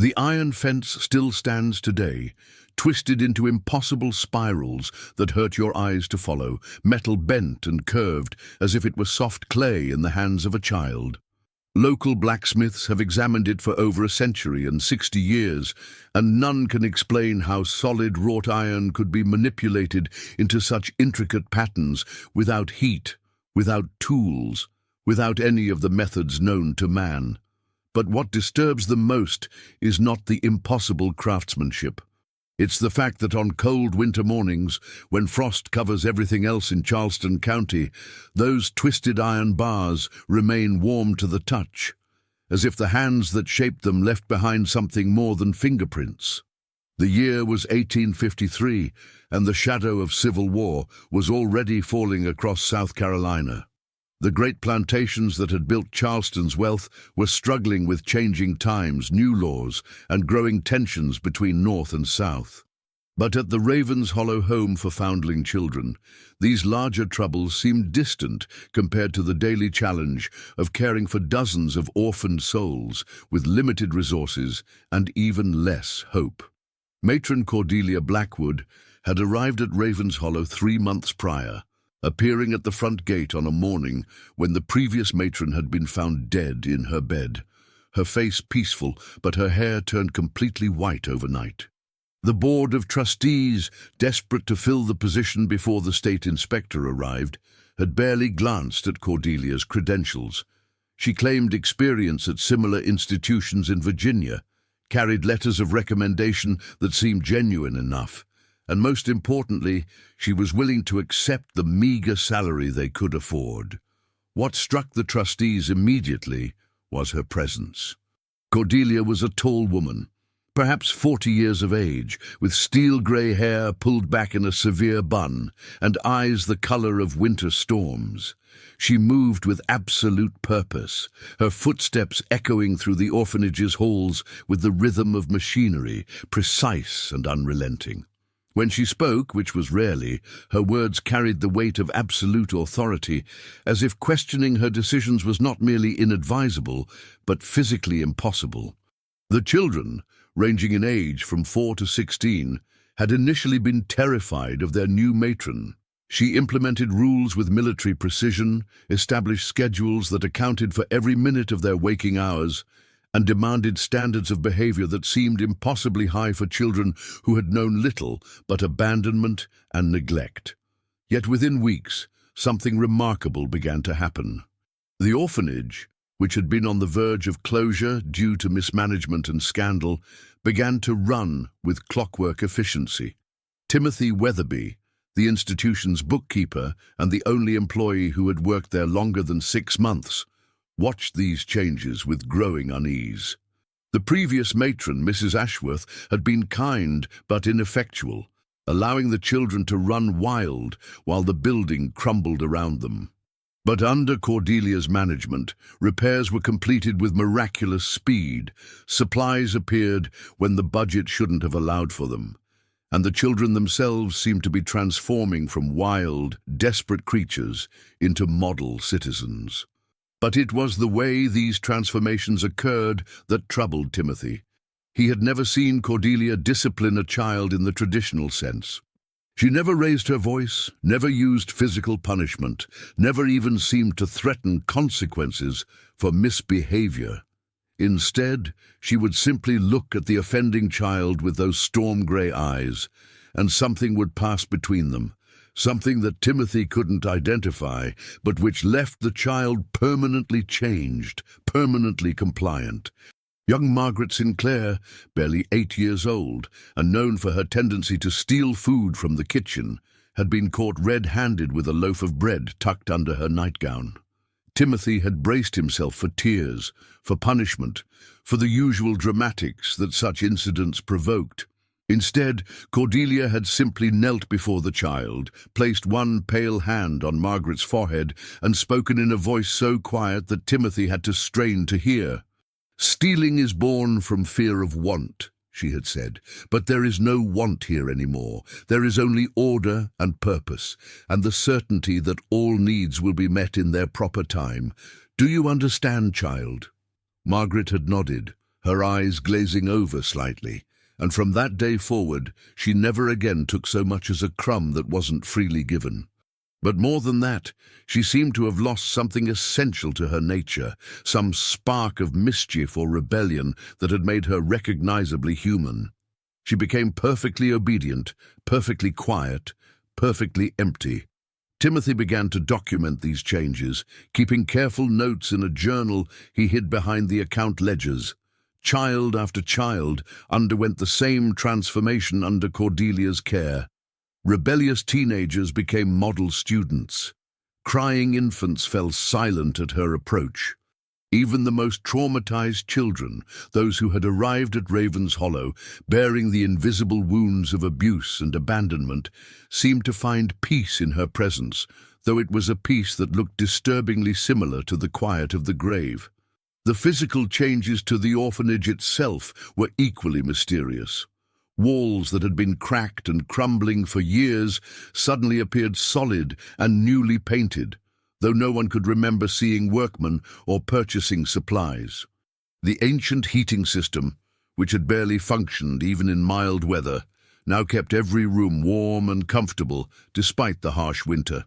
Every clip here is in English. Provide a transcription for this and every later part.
The iron fence still stands today, twisted into impossible spirals that hurt your eyes to follow, metal bent and curved as if it were soft clay in the hands of a child. Local blacksmiths have examined it for over a century and 60 years, and none can explain how solid wrought iron could be manipulated into such intricate patterns without heat, without tools, without any of the methods known to man. But what disturbs them most is not the impossible craftsmanship. It's the fact that on cold winter mornings, when frost covers everything else in Charleston County, those twisted iron bars remain warm to the touch, as if the hands that shaped them left behind something more than fingerprints. The year was 1853, and the shadow of civil war was already falling across South Carolina. The great plantations that had built Charleston's wealth were struggling with changing times, new laws, and growing tensions between North and South. But at the Ravens Hollow home for foundling children, these larger troubles seemed distant compared to the daily challenge of caring for dozens of orphaned souls with limited resources and even less hope. Matron Cordelia Blackwood had arrived at Ravens Hollow 3 months prior, appearing at the front gate on a morning when the previous matron had been found dead in her bed, her face peaceful but her hair turned completely white overnight. The Board of Trustees, desperate to fill the position before the state inspector arrived, had barely glanced at Cordelia's credentials. She claimed experience at similar institutions in Virginia, carried letters of recommendation that seemed genuine enough, and most importantly, she was willing to accept the meager salary they could afford. What struck the trustees immediately was her presence. Cordelia was a tall woman, perhaps 40 years of age, with steel-grey hair pulled back in a severe bun and eyes the color of winter storms. She moved with absolute purpose, her footsteps echoing through the orphanage's halls with the rhythm of machinery, precise and unrelenting. When she spoke, which was rarely, her words carried the weight of absolute authority, as if questioning her decisions was not merely inadvisable, but physically impossible. The children, ranging in age from 4 to 16, had initially been terrified of their new matron. She implemented rules with military precision, established schedules that accounted for every minute of their waking hours, and demanded standards of behavior that seemed impossibly high for children who had known little but abandonment and neglect. Yet within weeks, something remarkable began to happen. The orphanage, which had been on the verge of closure due to mismanagement and scandal, began to run with clockwork efficiency. Timothy Weatherby, the institution's bookkeeper and the only employee who had worked there longer than 6 months, watched these changes with growing unease. The previous matron, Mrs. Ashworth, had been kind but ineffectual, allowing the children to run wild while the building crumbled around them. But under Cordelia's management, repairs were completed with miraculous speed, supplies appeared when the budget shouldn't have allowed for them, and the children themselves seemed to be transforming from wild, desperate creatures into model citizens. But it was the way these transformations occurred that troubled Timothy. He had never seen Cordelia discipline a child in the traditional sense. She never raised her voice, never used physical punishment, never even seemed to threaten consequences for misbehavior. Instead, she would simply look at the offending child with those storm-gray eyes, and something would pass between them. Something that Timothy couldn't identify, but which left the child permanently changed, permanently compliant. Young Margaret Sinclair, barely 8 years old, and known for her tendency to steal food from the kitchen, had been caught red-handed with a loaf of bread tucked under her nightgown. Timothy had braced himself for tears, for punishment, for the usual dramatics that such incidents provoked. Instead, Cordelia had simply knelt before the child, placed one pale hand on Margaret's forehead, and spoken in a voice so quiet that Timothy had to strain to hear. "Stealing is born from fear of want," she had said, "but there is no want here anymore. There is only order and purpose, and the certainty that all needs will be met in their proper time. Do you understand, child?" Margaret had nodded, her eyes glazing over slightly, and from that day forward she never again took so much as a crumb that wasn't freely given. But more than that, she seemed to have lost something essential to her nature, some spark of mischief or rebellion that had made her recognizably human. She became perfectly obedient, perfectly quiet, perfectly empty. Timothy began to document these changes, keeping careful notes in a journal he hid behind the account ledgers. Child after child underwent the same transformation under Cordelia's care. Rebellious teenagers became model students. Crying infants fell silent at her approach. Even the most traumatized children, those who had arrived at Raven's Hollow, bearing the invisible wounds of abuse and abandonment, seemed to find peace in her presence, though it was a peace that looked disturbingly similar to the quiet of the grave. The physical changes to the orphanage itself were equally mysterious. Walls that had been cracked and crumbling for years suddenly appeared solid and newly painted, though no one could remember seeing workmen or purchasing supplies. The ancient heating system, which had barely functioned even in mild weather, now kept every room warm and comfortable despite the harsh winter.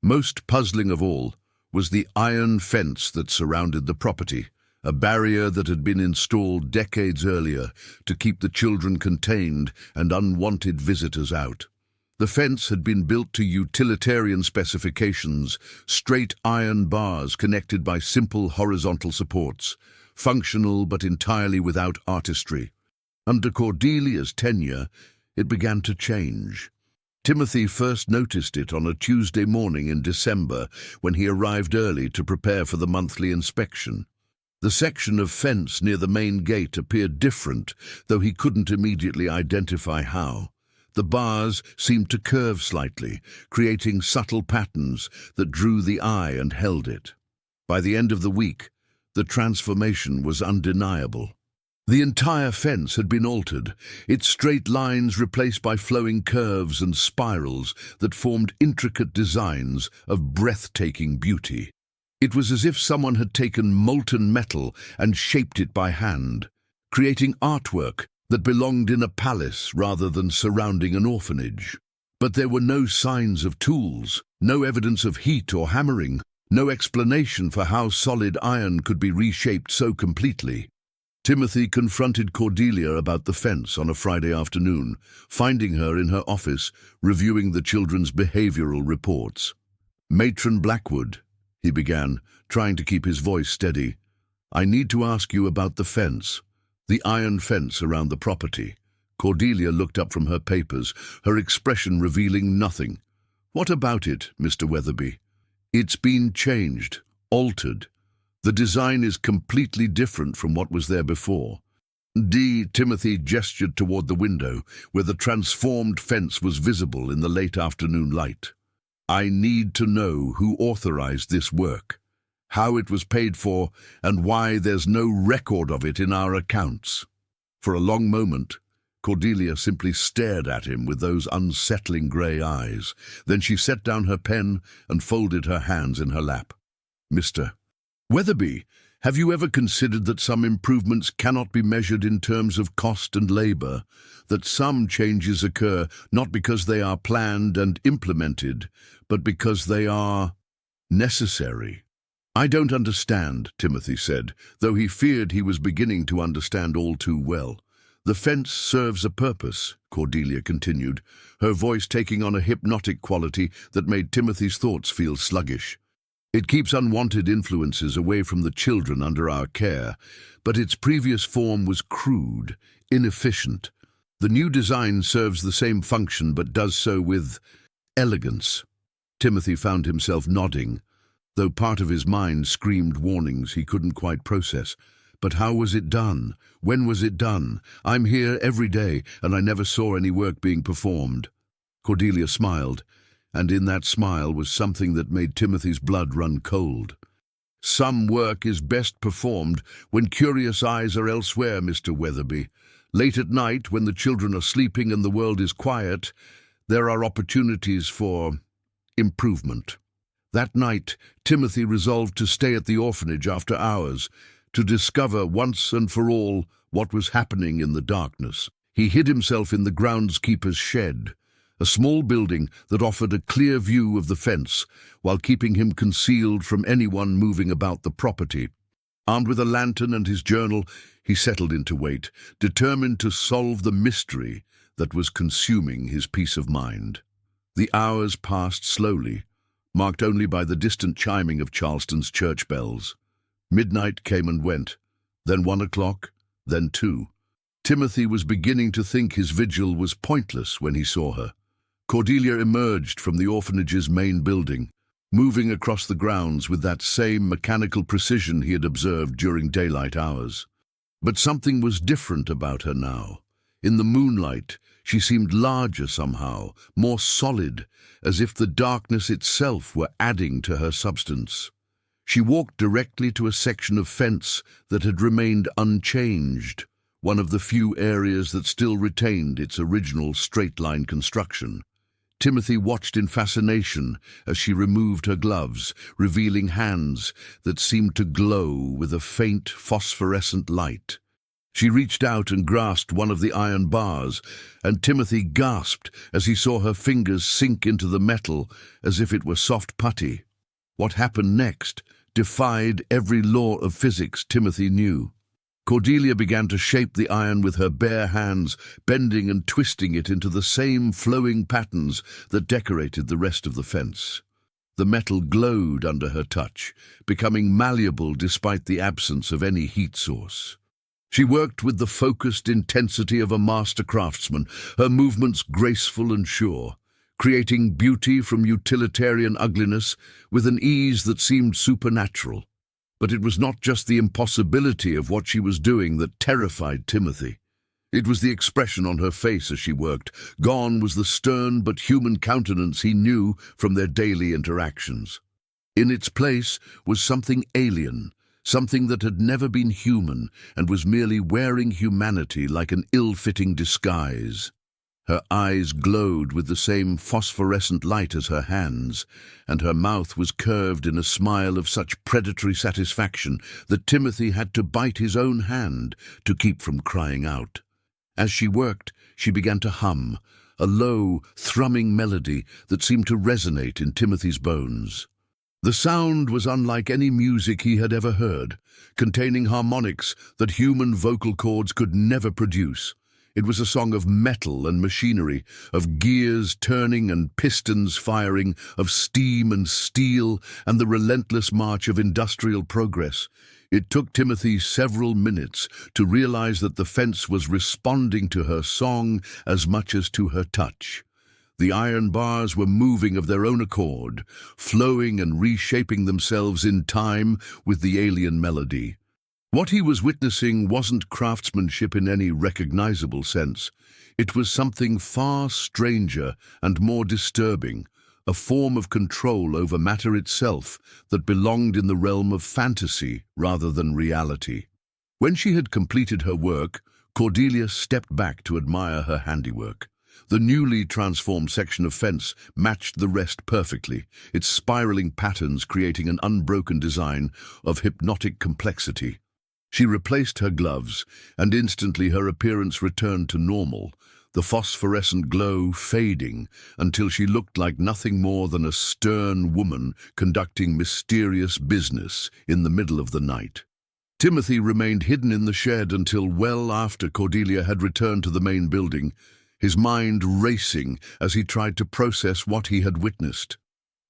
Most puzzling of all was the iron fence that surrounded the property, a barrier that had been installed decades earlier to keep the children contained and unwanted visitors out. The fence had been built to utilitarian specifications, straight iron bars connected by simple horizontal supports, functional but entirely without artistry. Under Cordelia's tenure, it began to change. Timothy first noticed it on a Tuesday morning in December when he arrived early to prepare for the monthly inspection. The section of fence near the main gate appeared different, though he couldn't immediately identify how. The bars seemed to curve slightly, creating subtle patterns that drew the eye and held it. By the end of the week, the transformation was undeniable. The entire fence had been altered, its straight lines replaced by flowing curves and spirals that formed intricate designs of breathtaking beauty. It was as if someone had taken molten metal and shaped it by hand, creating artwork that belonged in a palace rather than surrounding an orphanage. But there were no signs of tools, no evidence of heat or hammering, no explanation for how solid iron could be reshaped so completely. Timothy confronted Cordelia about the fence on a Friday afternoon, finding her in her office reviewing the children's behavioral reports. "Matron Blackwood," he began, trying to keep his voice steady, "I need to ask you about the fence. The iron fence around the property." Cordelia looked up from her papers, her expression revealing nothing. "What about it, Mr. Weatherby?" "It's been changed, altered. The design is completely different from what was there before." Timothy gestured toward the window, where the transformed fence was visible in the late afternoon light. "I need to know who authorized this work, how it was paid for, and why there's no record of it in our accounts." For a long moment, Cordelia simply stared at him with those unsettling grey eyes. Then she set down her pen and folded her hands in her lap. "Mr. Weatherby, have you ever considered that some improvements cannot be measured in terms of cost and labor, that some changes occur not because they are planned and implemented, but because they are necessary?" "I don't understand," Timothy said, though he feared he was beginning to understand all too well. "The fence serves a purpose," Cordelia continued, her voice taking on a hypnotic quality that made Timothy's thoughts feel sluggish. "It keeps unwanted influences away from the children under our care, but its previous form was crude, inefficient. The new design serves the same function but does so with elegance." Timothy found himself nodding, though part of his mind screamed warnings he couldn't quite process. "But how was it done? When was it done? I'm here every day, and I never saw any work being performed." Cordelia smiled, and in that smile was something that made Timothy's blood run cold. "Some work is best performed when curious eyes are elsewhere, Mr. Weatherby. Late at night, when the children are sleeping and the world is quiet, there are opportunities for improvement." That night, Timothy resolved to stay at the orphanage after hours, to discover once and for all what was happening in the darkness. He hid himself in the groundskeeper's shed, a small building that offered a clear view of the fence while keeping him concealed from anyone moving about the property. Armed with a lantern and his journal, he settled into wait, determined to solve the mystery that was consuming his peace of mind. The hours passed slowly, marked only by the distant chiming of Charleston's church bells. Midnight came and went, then 1 o'clock, then 2. Timothy was beginning to think his vigil was pointless when he saw her. Cordelia emerged from the orphanage's main building, moving across the grounds with that same mechanical precision he had observed during daylight hours. But something was different about her now. In the moonlight, she seemed larger somehow, more solid, as if the darkness itself were adding to her substance. She walked directly to a section of fence that had remained unchanged, one of the few areas that still retained its original straight-line construction. Timothy watched in fascination as she removed her gloves, revealing hands that seemed to glow with a faint phosphorescent light. She reached out and grasped one of the iron bars, and Timothy gasped as he saw her fingers sink into the metal as if it were soft putty. What happened next defied every law of physics Timothy knew. Cordelia began to shape the iron with her bare hands, bending and twisting it into the same flowing patterns that decorated the rest of the fence. The metal glowed under her touch, becoming malleable despite the absence of any heat source. She worked with the focused intensity of a master craftsman, her movements graceful and sure, creating beauty from utilitarian ugliness with an ease that seemed supernatural. But it was not just the impossibility of what she was doing that terrified Timothy. It was the expression on her face as she worked. Gone was the stern but human countenance he knew from their daily interactions. In its place was something alien, something that had never been human and was merely wearing humanity like an ill-fitting disguise. Her eyes glowed with the same phosphorescent light as her hands, and her mouth was curved in a smile of such predatory satisfaction that Timothy had to bite his own hand to keep from crying out. As she worked, she began to hum, a low, thrumming melody that seemed to resonate in Timothy's bones. The sound was unlike any music he had ever heard, containing harmonics that human vocal cords could never produce. It was a song of metal and machinery, of gears turning and pistons firing, of steam and steel, and the relentless march of industrial progress. It took Timothy several minutes to realize that the fence was responding to her song as much as to her touch. The iron bars were moving of their own accord, flowing and reshaping themselves in time with the alien melody. What he was witnessing wasn't craftsmanship in any recognizable sense. It was something far stranger and more disturbing, a form of control over matter itself that belonged in the realm of fantasy rather than reality. When she had completed her work, Cordelia stepped back to admire her handiwork. The newly transformed section of fence matched the rest perfectly, its spiraling patterns creating an unbroken design of hypnotic complexity. She replaced her gloves, and instantly her appearance returned to normal, the phosphorescent glow fading until she looked like nothing more than a stern woman conducting mysterious business in the middle of the night. Timothy remained hidden in the shed until well after Cordelia had returned to the main building, his mind racing as he tried to process what he had witnessed.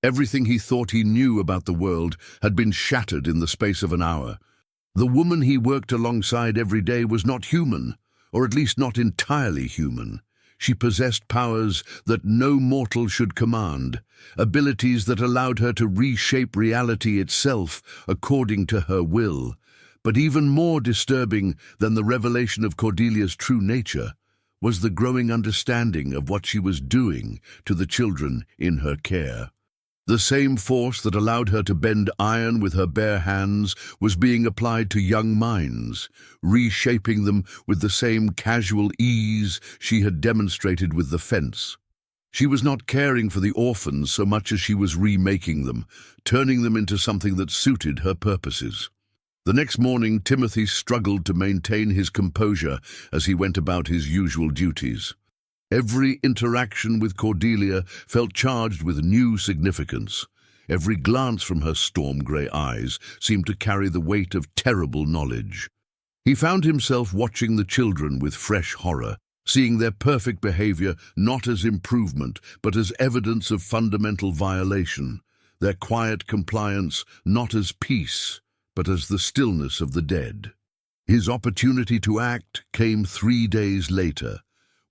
Everything he thought he knew about the world had been shattered in the space of an hour. The woman he worked alongside every day was not human, or at least not entirely human. She possessed powers that no mortal should command, abilities that allowed her to reshape reality itself according to her will. But even more disturbing than the revelation of Cordelia's true nature was the growing understanding of what she was doing to the children in her care. The same force that allowed her to bend iron with her bare hands was being applied to young minds, reshaping them with the same casual ease she had demonstrated with the fence. She was not caring for the orphans so much as she was remaking them, turning them into something that suited her purposes. The next morning, Timothy struggled to maintain his composure as he went about his usual duties. Every interaction with Cordelia felt charged with new significance. Every glance from her storm-grey eyes seemed to carry the weight of terrible knowledge. He found himself watching the children with fresh horror, seeing their perfect behavior not as improvement, but as evidence of fundamental violation, their quiet compliance not as peace, but as the stillness of the dead. His opportunity to act came 3 days later,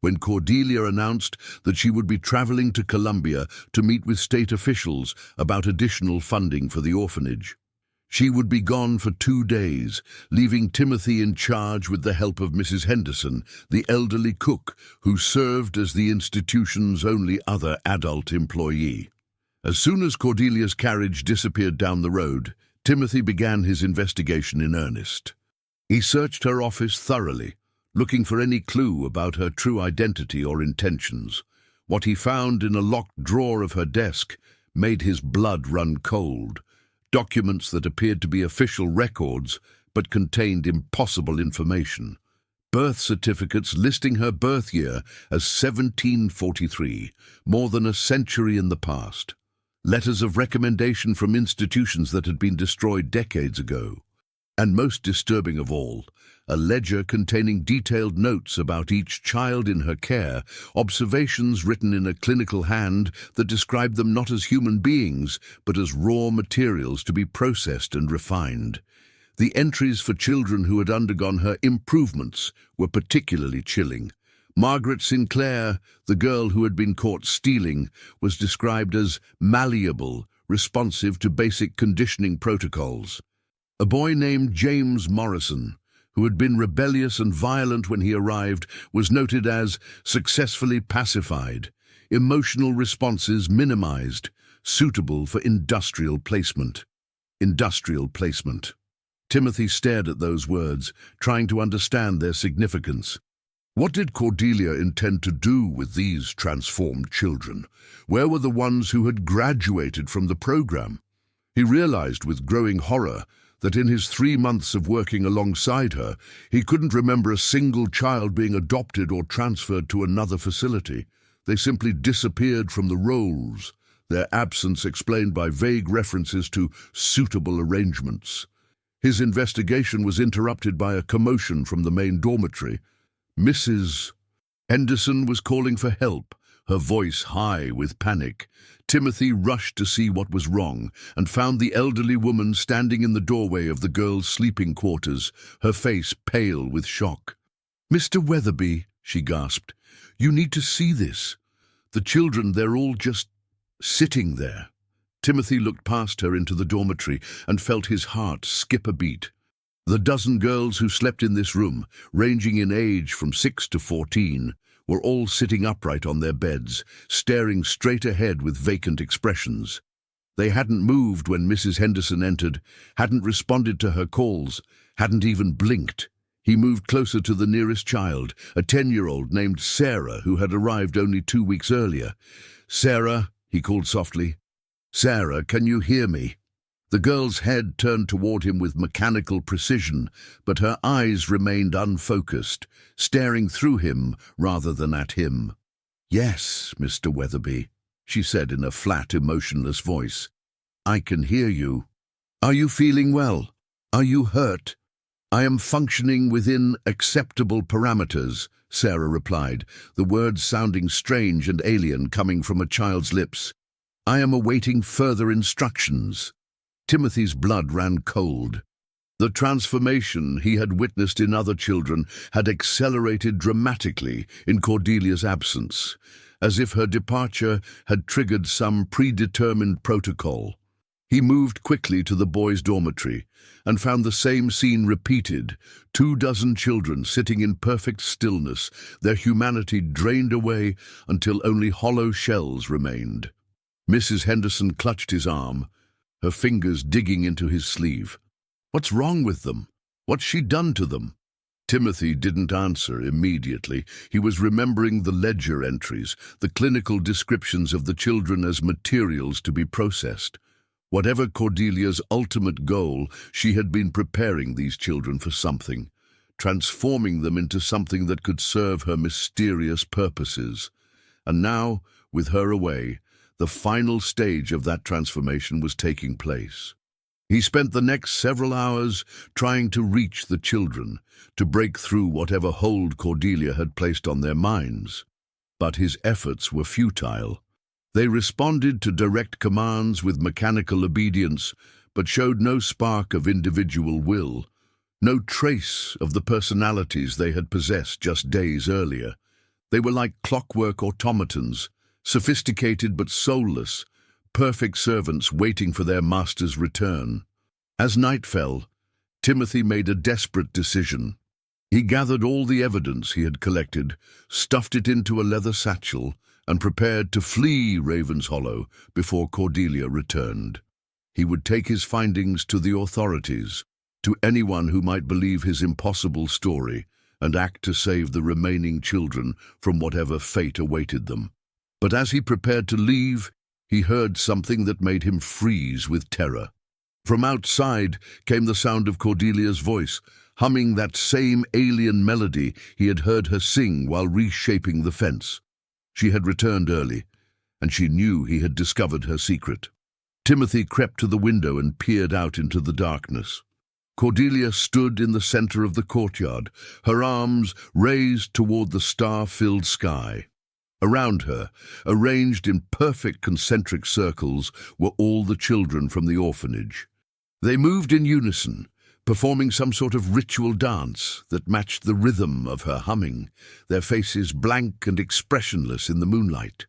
when Cordelia announced that she would be traveling to Colombia to meet with state officials about additional funding for the orphanage. She would be gone for 2 days, leaving Timothy in charge with the help of Mrs. Henderson, the elderly cook who served as the institution's only other adult employee. As soon as Cordelia's carriage disappeared down the road, Timothy began his investigation in earnest. He searched her office thoroughly, looking for any clue about her true identity or intentions. What he found in a locked drawer of her desk made his blood run cold. Documents that appeared to be official records but contained impossible information. Birth certificates listing her birth year as 1743, more than a century in the past. Letters of recommendation from institutions that had been destroyed decades ago. And most disturbing of all, a ledger containing detailed notes about each child in her care, observations written in a clinical hand that described them not as human beings, but as raw materials to be processed and refined. The entries for children who had undergone her improvements were particularly chilling. Margaret Sinclair, the girl who had been caught stealing, was described as malleable, responsive to basic conditioning protocols. A boy named James Morrison, who had been rebellious and violent when he arrived, was noted as successfully pacified, emotional responses minimized, suitable for industrial placement. Industrial placement. Timothy stared at those words, trying to understand their significance. What did Cordelia intend to do with these transformed children? Where were the ones who had graduated from the program? He realized with growing horror that in his 3 months of working alongside her, he couldn't remember a single child being adopted or transferred to another facility. They simply disappeared from the rolls, their absence explained by vague references to suitable arrangements. His investigation was interrupted by a commotion from the main dormitory. Mrs. Henderson was calling for help, her voice high with panic. Timothy rushed to see what was wrong and found the elderly woman standing in the doorway of the girls' sleeping quarters, her face pale with shock. "Mr. Weatherby," she gasped, "you need to see this. The children, they're all just sitting there." Timothy looked past her into the dormitory and felt his heart skip a beat. The dozen girls who slept in this room, ranging in age from 6 to 14, were all sitting upright on their beds, staring straight ahead with vacant expressions. They hadn't moved when Mrs. Henderson entered, hadn't responded to her calls, hadn't even blinked. He moved closer to the nearest child, a 10-year-old named Sarah, who had arrived only 2 weeks earlier. "Sarah," he called softly. "Sarah, can you hear me?" The girl's head turned toward him with mechanical precision, but her eyes remained unfocused, staring through him rather than at him. "Yes, Mr. Weatherby," she said in a flat, emotionless voice. "I can hear you. Are you feeling well? Are you hurt?" "I am functioning within acceptable parameters," Sarah replied, the words sounding strange and alien coming from a child's lips. "I am awaiting further instructions." Timothy's blood ran cold. The transformation he had witnessed in other children had accelerated dramatically in Cordelia's absence, as if her departure had triggered some predetermined protocol. He moved quickly to the boys' dormitory and found the same scene repeated, 24 children sitting in perfect stillness, their humanity drained away until only hollow shells remained. Mrs. Henderson clutched his arm, her fingers digging into his sleeve. "What's wrong with them? What's she done to them?" Timothy didn't answer immediately. He was remembering the ledger entries, the clinical descriptions of the children as materials to be processed. Whatever Cordelia's ultimate goal, she had been preparing these children for something, transforming them into something that could serve her mysterious purposes. And now, with her away, the final stage of that transformation was taking place. He spent the next several hours trying to reach the children, to break through whatever hold Cordelia had placed on their minds. But his efforts were futile. They responded to direct commands with mechanical obedience, but showed no spark of individual will, no trace of the personalities they had possessed just days earlier. They were like clockwork automatons, sophisticated but soulless, perfect servants waiting for their master's return. As night fell, Timothy made a desperate decision. He gathered all the evidence he had collected, stuffed it into a leather satchel, and prepared to flee Raven's Hollow before Cordelia returned. He would take his findings to the authorities, to anyone who might believe his impossible story, and act to save the remaining children from whatever fate awaited them. But as he prepared to leave, he heard something that made him freeze with terror. From outside came the sound of Cordelia's voice, humming that same alien melody he had heard her sing while reshaping the fence. She had returned early, and she knew he had discovered her secret. Timothy crept to the window and peered out into the darkness. Cordelia stood in the center of the courtyard, her arms raised toward the star-filled sky. Around her, arranged in perfect concentric circles, were all the children from the orphanage. They moved in unison, performing some sort of ritual dance that matched the rhythm of her humming, their faces blank and expressionless in the moonlight.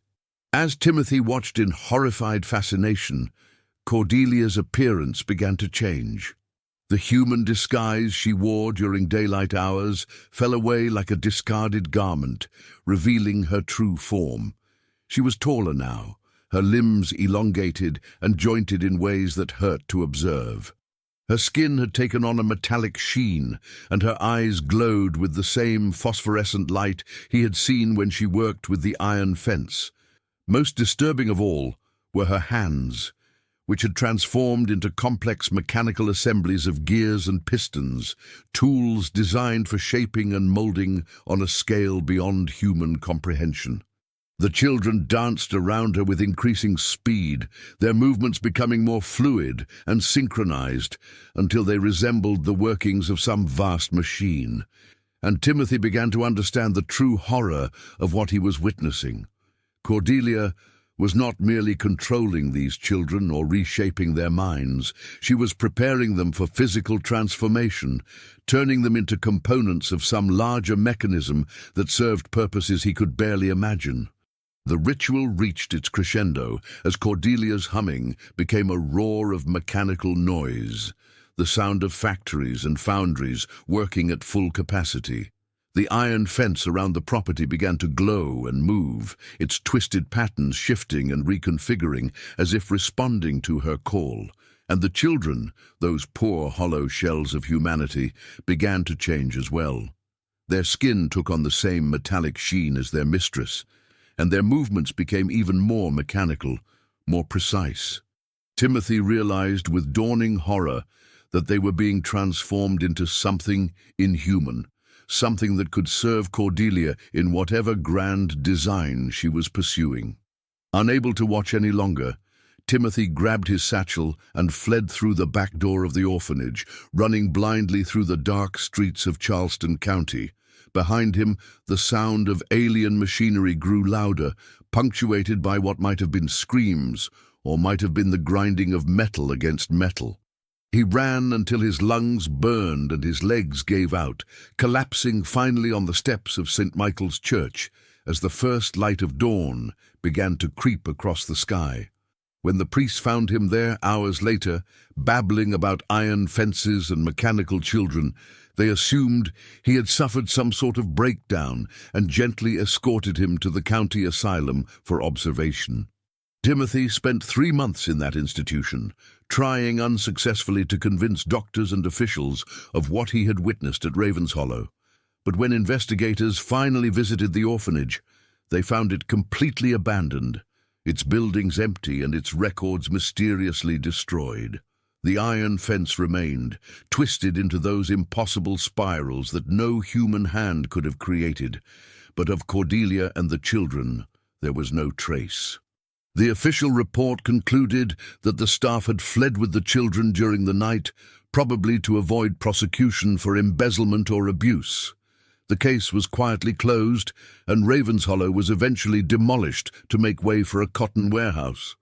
As Timothy watched in horrified fascination, Cordelia's appearance began to change. The human disguise she wore during daylight hours fell away like a discarded garment, revealing her true form. She was taller now, her limbs elongated and jointed in ways that hurt to observe. Her skin had taken on a metallic sheen, and her eyes glowed with the same phosphorescent light he had seen when she worked with the iron fence. Most disturbing of all were her hands, which had transformed into complex mechanical assemblies of gears and pistons, tools designed for shaping and molding on a scale beyond human comprehension. The children danced around her with increasing speed, their movements becoming more fluid and synchronized until they resembled the workings of some vast machine. And Timothy began to understand the true horror of what he was witnessing. Cordelia was not merely controlling these children or reshaping their minds. She was preparing them for physical transformation, turning them into components of some larger mechanism that served purposes he could barely imagine. The ritual reached its crescendo as Cordelia's humming became a roar of mechanical noise, the sound of factories and foundries working at full capacity. The iron fence around the property began to glow and move, its twisted patterns shifting and reconfiguring as if responding to her call. And the children, those poor hollow shells of humanity, began to change as well. Their skin took on the same metallic sheen as their mistress, and their movements became even more mechanical, more precise. Timothy realized with dawning horror that they were being transformed into something inhuman, something that could serve Cordelia in whatever grand design she was pursuing. Unable to watch any longer, Timothy grabbed his satchel and fled through the back door of the orphanage, running blindly through the dark streets of Charleston County. Behind him, the sound of alien machinery grew louder, punctuated by what might have been screams, or might have been the grinding of metal against metal. He ran until his lungs burned and his legs gave out, collapsing finally on the steps of St. Michael's Church as the first light of dawn began to creep across the sky. When the priests found him there hours later, babbling about iron fences and mechanical children, they assumed he had suffered some sort of breakdown and gently escorted him to the county asylum for observation. Timothy spent 3 months in that institution, trying unsuccessfully to convince doctors and officials of what he had witnessed at Raven's Hollow. But when investigators finally visited the orphanage, they found it completely abandoned, its buildings empty and its records mysteriously destroyed. The iron fence remained, twisted into those impossible spirals that no human hand could have created, but of Cordelia and the children there was no trace. The official report concluded that the staff had fled with the children during the night, probably to avoid prosecution for embezzlement or abuse. The case was quietly closed, and Ravenshollow was eventually demolished to make way for a cotton warehouse.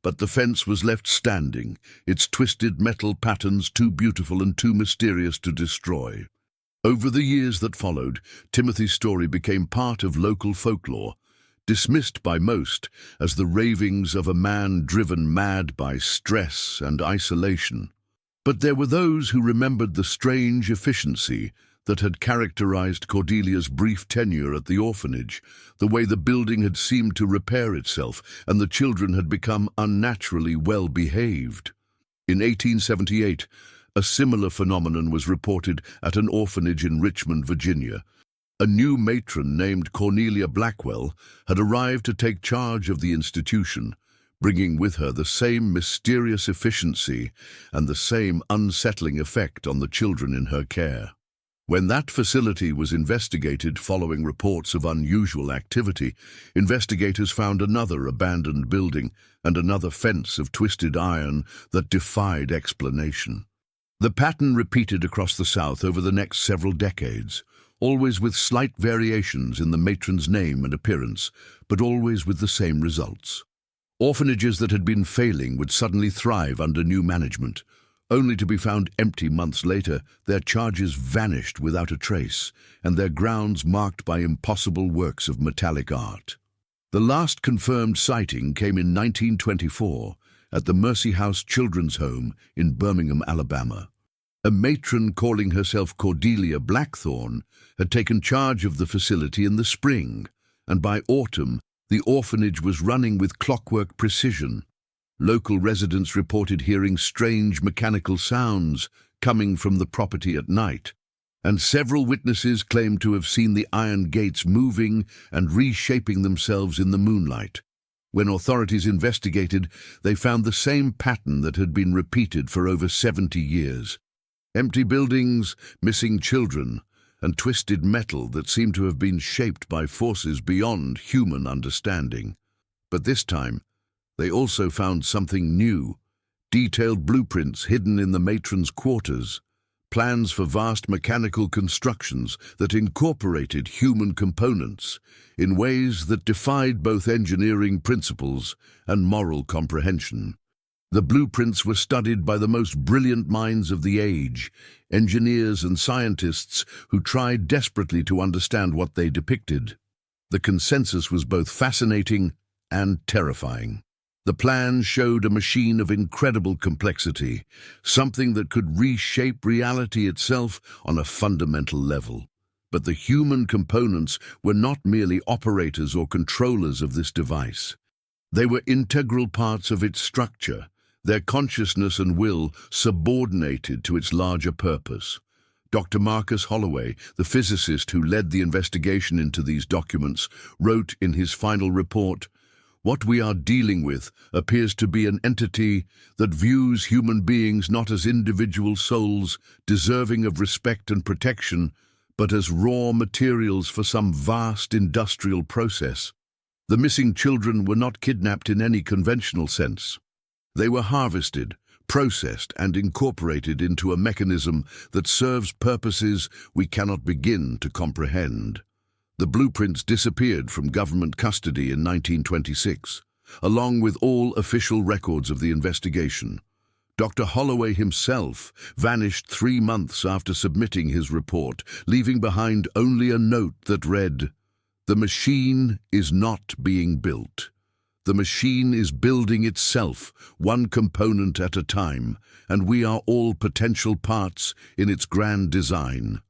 But the fence was left standing, its twisted metal patterns too beautiful and too mysterious to destroy. Over the years that followed, Timothy's story became part of local folklore, dismissed by most as the ravings of a man driven mad by stress and isolation. But there were those who remembered the strange efficiency that had characterized Cordelia's brief tenure at the orphanage, the way the building had seemed to repair itself and the children had become unnaturally well behaved. In 1878, a similar phenomenon was reported at an orphanage in Richmond, Virginia. A new matron named Cornelia Blackwell had arrived to take charge of the institution, bringing with her the same mysterious efficiency and the same unsettling effect on the children in her care. When that facility was investigated following reports of unusual activity, investigators found another abandoned building and another fence of twisted iron that defied explanation. The pattern repeated across the South over the next several decades, always with slight variations in the matron's name and appearance, but always with the same results. Orphanages that had been failing would suddenly thrive under new management, only to be found empty months later, their charges vanished without a trace, and their grounds marked by impossible works of metallic art. The last confirmed sighting came in 1924 at the Mercy House Children's Home in Birmingham, Alabama. A matron calling herself Cordelia Blackthorne had taken charge of the facility in the spring, and by autumn the orphanage was running with clockwork precision. Local residents reported hearing strange mechanical sounds coming from the property at night, and several witnesses claimed to have seen the iron gates moving and reshaping themselves in the moonlight. When authorities investigated, they found the same pattern that had been repeated for over 70 years. Empty buildings, missing children, and twisted metal that seemed to have been shaped by forces beyond human understanding. But this time, they also found something new: detailed blueprints hidden in the matron's quarters, plans for vast mechanical constructions that incorporated human components in ways that defied both engineering principles and moral comprehension. The blueprints were studied by the most brilliant minds of the age, engineers and scientists who tried desperately to understand what they depicted. The consensus was both fascinating and terrifying. The plans showed a machine of incredible complexity, something that could reshape reality itself on a fundamental level. But the human components were not merely operators or controllers of this device. They were integral parts of its structure, their consciousness and will subordinated to its larger purpose. Dr. Marcus Holloway, the physicist who led the investigation into these documents, wrote in his final report, "What we are dealing with appears to be an entity that views human beings not as individual souls deserving of respect and protection, but as raw materials for some vast industrial process. The missing children were not kidnapped in any conventional sense. They were harvested, processed, and incorporated into a mechanism that serves purposes we cannot begin to comprehend." The blueprints disappeared from government custody in 1926, along with all official records of the investigation. Dr. Holloway himself vanished 3 months after submitting his report, leaving behind only a note that read, "The machine is not being built. The machine is building itself, one component at a time, and we are all potential parts in its grand design."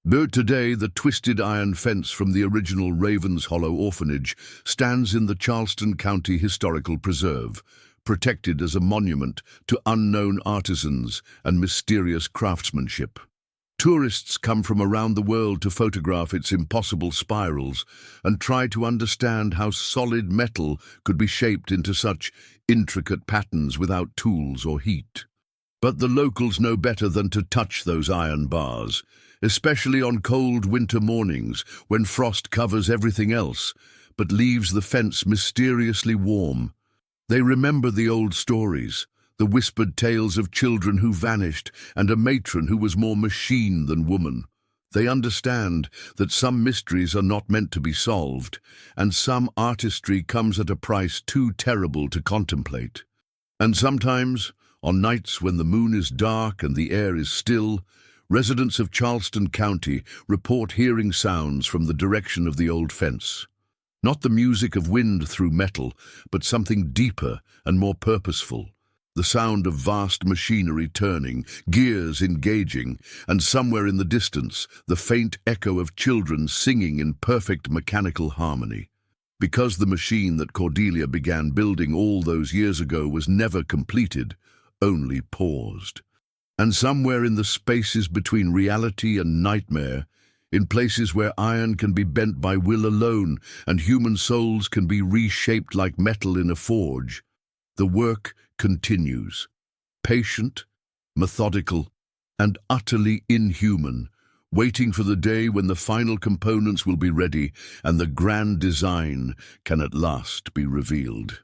But today, the twisted iron fence from the original Ravenshollow orphanage stands in the Charleston County Historical Preserve, protected as a monument to unknown artisans and mysterious craftsmanship. Tourists come from around the world to photograph its impossible spirals and try to understand how solid metal could be shaped into such intricate patterns without tools or heat. But the locals know better than to touch those iron bars, especially on cold winter mornings when frost covers everything else but leaves the fence mysteriously warm. They remember the old stories, the whispered tales of children who vanished and a matron who was more machine than woman. They understand that some mysteries are not meant to be solved, and some artistry comes at a price too terrible to contemplate. And sometimes, on nights when the moon is dark and the air is still, residents of Charleston County report hearing sounds from the direction of the old fence. Not the music of wind through metal, but something deeper and more purposeful. The sound of vast machinery turning, gears engaging, and somewhere in the distance, the faint echo of children singing in perfect mechanical harmony. Because the machine that Cordelia began building all those years ago was never completed, only paused. And somewhere in the spaces between reality and nightmare, in places where iron can be bent by will alone and human souls can be reshaped like metal in a forge, the work continues, patient, methodical, and utterly inhuman, waiting for the day when the final components will be ready and the grand design can at last be revealed.